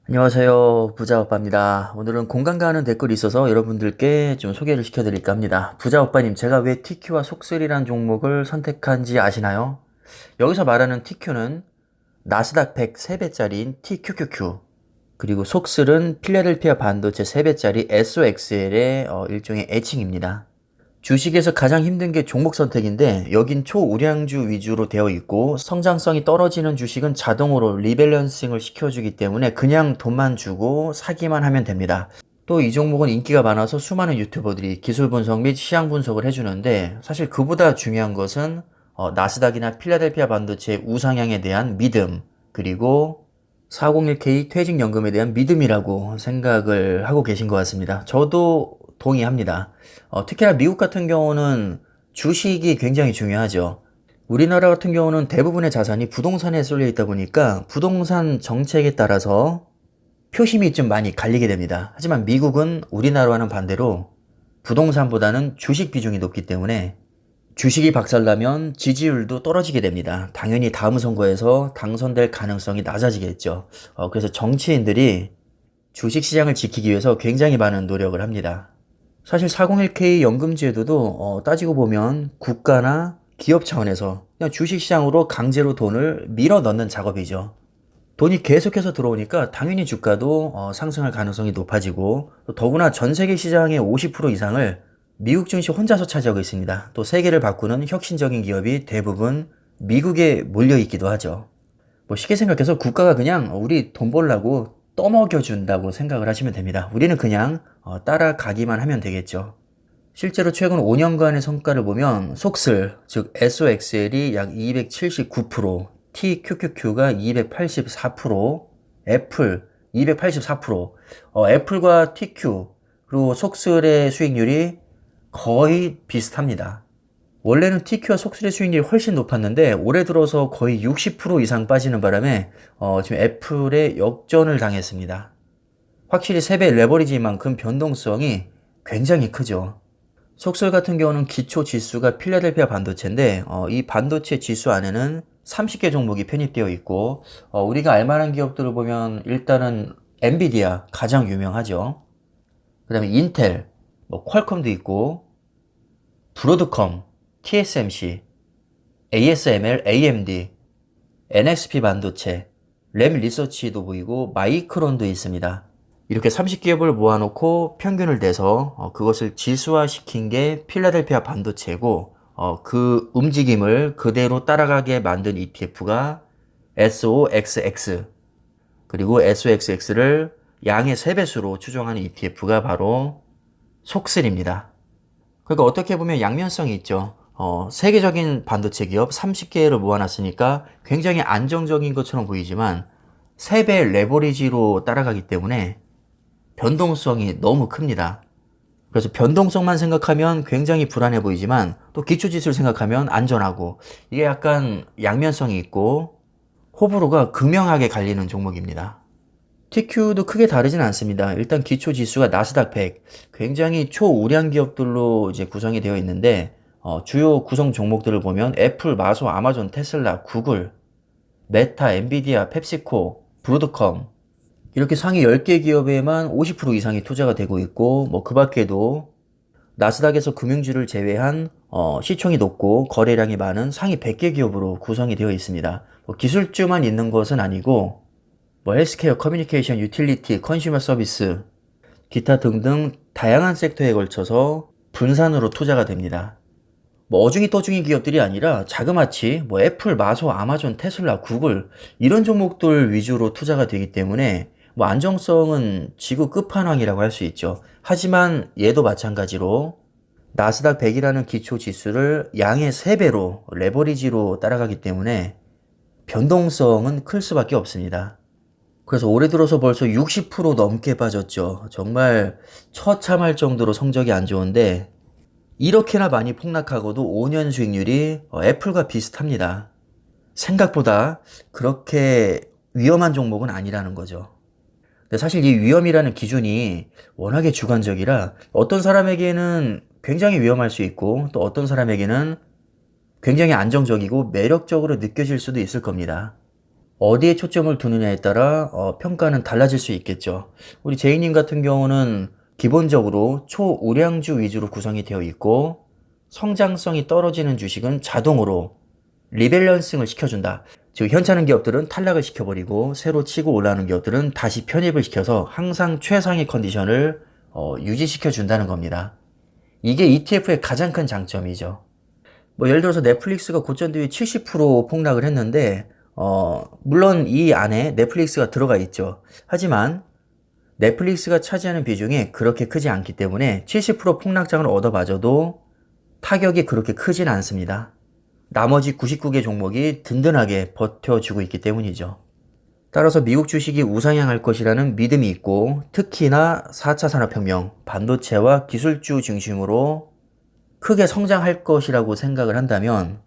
안녕하세요. 부자오빠입니다. 오늘은 공감가 하는 댓글이 있어서 여러분들께 좀 소개를 시켜드릴까 합니다. 부자오빠님, 제가 왜 TQ와 속슬이란 종목을 선택한지 아시나요? 여기서 말하는 TQ는 나스닥 100 3배짜리인 TQQQ, 그리고 속슬은 필라델피아 반도체 3배짜리 SOXL의 일종의 애칭입니다. 주식에서 가장 힘든 게 종목 선택인데 여긴 초우량주 위주로 되어 있고 성장성이 떨어지는 주식은 자동으로 리밸런싱을 시켜주기 때문에 그냥 돈만 주고 사기만 하면 됩니다. 또 이 종목은 인기가 많아서 수많은 유튜버들이 기술 분석 및 시장 분석을 해주는데 사실 그보다 중요한 것은 나스닥이나 필라델피아 반도체 우상향에 대한 믿음, 그리고 401k 퇴직연금에 대한 믿음이라고 생각을 하고 계신 것 같습니다. 저도 동의합니다. 특히나 미국 같은 경우는 주식이 굉장히 중요하죠. 우리나라 같은 경우는 대부분의 자산이 부동산에 쏠려 있다 보니까 부동산 정책에 따라서 표심이 좀 많이 갈리게 됩니다. 하지만 미국은 우리나라와는 반대로 부동산보다는 주식 비중이 높기 때문에 주식이 박살나면 지지율도 떨어지게 됩니다. 당연히 다음 선거에서 당선될 가능성이 낮아지겠죠. 그래서 정치인들이 주식시장을 지키기 위해서 굉장히 많은 노력을 합니다. 사실 401k 연금제도도 따지고 보면 국가나 기업 차원에서 그냥 주식시장으로 강제로 돈을 밀어 넣는 작업이죠. 돈이 계속해서 들어오니까 당연히 주가도 상승할 가능성이 높아지고 또 더구나 전 세계 시장의 50% 이상을 미국 증시 혼자서 차지하고 있습니다. 또 세계를 바꾸는 혁신적인 기업이 대부분 미국에 몰려 있기도 하죠. 뭐 쉽게 생각해서 국가가 그냥 우리 돈 벌라고 떠먹여준다고 생각을 하시면 됩니다. 우리는 그냥 따라가기만 하면 되겠죠. 실제로 최근 5년간의 성과를 보면 속슬, 즉 SOXL이 약 279%, TQQQ가 284%, 애플 284%, 애플과 TQ, 그리고 속슬의 수익률이 거의 비슷합니다. 원래는 TQ와 속슬의 수익률이 훨씬 높았는데 올해 들어서 거의 60% 이상 빠지는 바람에 지금 애플에 역전을 당했습니다. 확실히 3배 레버리지인 만큼 변동성이 굉장히 크죠. 속설 같은 경우는 기초 지수가 필라델피아 반도체인데 이 반도체 지수 안에는 30개 종목이 편입되어 있고 우리가 알만한 기업들을 보면 일단은 엔비디아 가장 유명하죠. 그 다음에 인텔, 뭐 퀄컴도 있고 브로드컴, TSMC, ASML, AMD, NXP 반도체, 램 리서치도 보이고 마이크론도 있습니다. 이렇게 30기업을 모아놓고 평균을 내서 그것을 지수화시킨 게 필라델피아 반도체고 그 움직임을 그대로 따라가게 만든 ETF가 SOXX, 그리고 SOXX를 양의 3배수로 추정하는 ETF가 바로 속슬입니다. 그러니까 어떻게 보면 양면성이 있죠. 세계적인 반도체 기업 30개를 모아놨으니까 굉장히 안정적인 것처럼 보이지만 3배 레버리지로 따라가기 때문에 변동성이 너무 큽니다. 그래서 변동성만 생각하면 굉장히 불안해 보이지만 또 기초지수를 생각하면 안전하고 이게 약간 양면성이 있고 호불호가 극명하게 갈리는 종목입니다. TQ도 크게 다르진 않습니다. 일단 기초지수가 나스닥 100, 굉장히 초우량 기업들로 이제 구성이 되어 있는데 주요 구성 종목들을 보면 애플, 마소, 아마존, 테슬라, 구글, 메타, 엔비디아, 펩시코, 브로드컴 이렇게 상위 10개 기업에만 50% 이상이 투자가 되고 있고 뭐 그 밖에도 나스닥에서 금융주를 제외한 시총이 높고 거래량이 많은 상위 100개 기업으로 구성이 되어 있습니다. 뭐 기술주만 있는 것은 아니고 뭐 헬스케어, 커뮤니케이션, 유틸리티, 컨슈머 서비스, 기타 등등 다양한 섹터에 걸쳐서 분산으로 투자가 됩니다. 뭐 어중이 떠중이 기업들이 아니라 자그마치 뭐 애플, 마소, 아마존, 테슬라, 구글 이런 종목들 위주로 투자가 되기 때문에 뭐 안정성은 지구 끝판왕이라고 할 수 있죠. 하지만 얘도 마찬가지로 나스닥 100이라는 기초 지수를 양의 3배로 레버리지로 따라가기 때문에 변동성은 클 수밖에 없습니다. 그래서 올해 들어서 벌써 60% 넘게 빠졌죠. 정말 처참할 정도로 성적이 안 좋은데 이렇게나 많이 폭락하고도 5년 수익률이 애플과 비슷합니다. 생각보다 그렇게 위험한 종목은 아니라는 거죠. 근데 사실 이 위험이라는 기준이 워낙에 주관적이라 어떤 사람에게는 굉장히 위험할 수 있고 또 어떤 사람에게는 굉장히 안정적이고 매력적으로 느껴질 수도 있을 겁니다. 어디에 초점을 두느냐에 따라 평가는 달라질 수 있겠죠. 우리 제이님 같은 경우는 기본적으로 초우량주 위주로 구성이 되어 있고 성장성이 떨어지는 주식은 자동으로 리밸런싱을 시켜준다. 즉 현찮은 기업들은 탈락을 시켜버리고 새로 치고 올라오는 기업들은 다시 편입을 시켜서 항상 최상의 컨디션을 유지시켜 준다는 겁니다. 이게 ETF의 가장 큰 장점이죠. 뭐 예를 들어서 넷플릭스가 고점 대비 70% 폭락을 했는데 물론 이 안에 넷플릭스가 들어가 있죠. 하지만 넷플릭스가 차지하는 비중이 그렇게 크지 않기 때문에 70% 폭락장을 얻어봐줘도 타격이 그렇게 크진 않습니다. 나머지 99개 종목이 든든하게 버텨주고 있기 때문이죠. 따라서 미국 주식이 우상향할 것이라는 믿음이 있고 특히나 4차 산업혁명, 반도체와 기술주 중심으로 크게 성장할 것이라고 생각을 한다면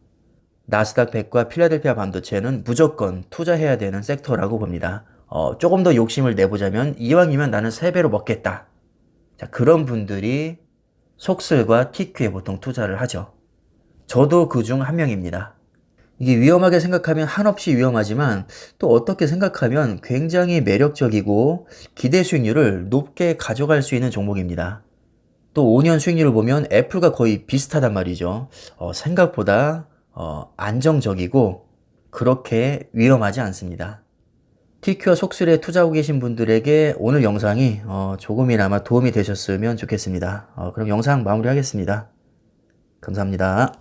나스닥 100과 필라델피아 반도체는 무조건 투자해야 되는 섹터라고 봅니다. 조금 더 욕심을 내보자면 이왕이면 나는 3배로 먹겠다. 자, 그런 분들이 속슬과 TQ에 보통 투자를 하죠. 저도 그 중 한 명입니다. 이게 위험하게 생각하면 한없이 위험하지만 또 어떻게 생각하면 굉장히 매력적이고 기대 수익률을 높게 가져갈 수 있는 종목입니다. 또 5년 수익률을 보면 애플과 거의 비슷하단 말이죠. 생각보다 안정적이고 그렇게 위험하지 않습니다. TQ와 속슬에 투자하고 계신 분들에게 오늘 영상이 조금이나마 도움이 되셨으면 좋겠습니다. 그럼 영상 마무리하겠습니다. 감사합니다.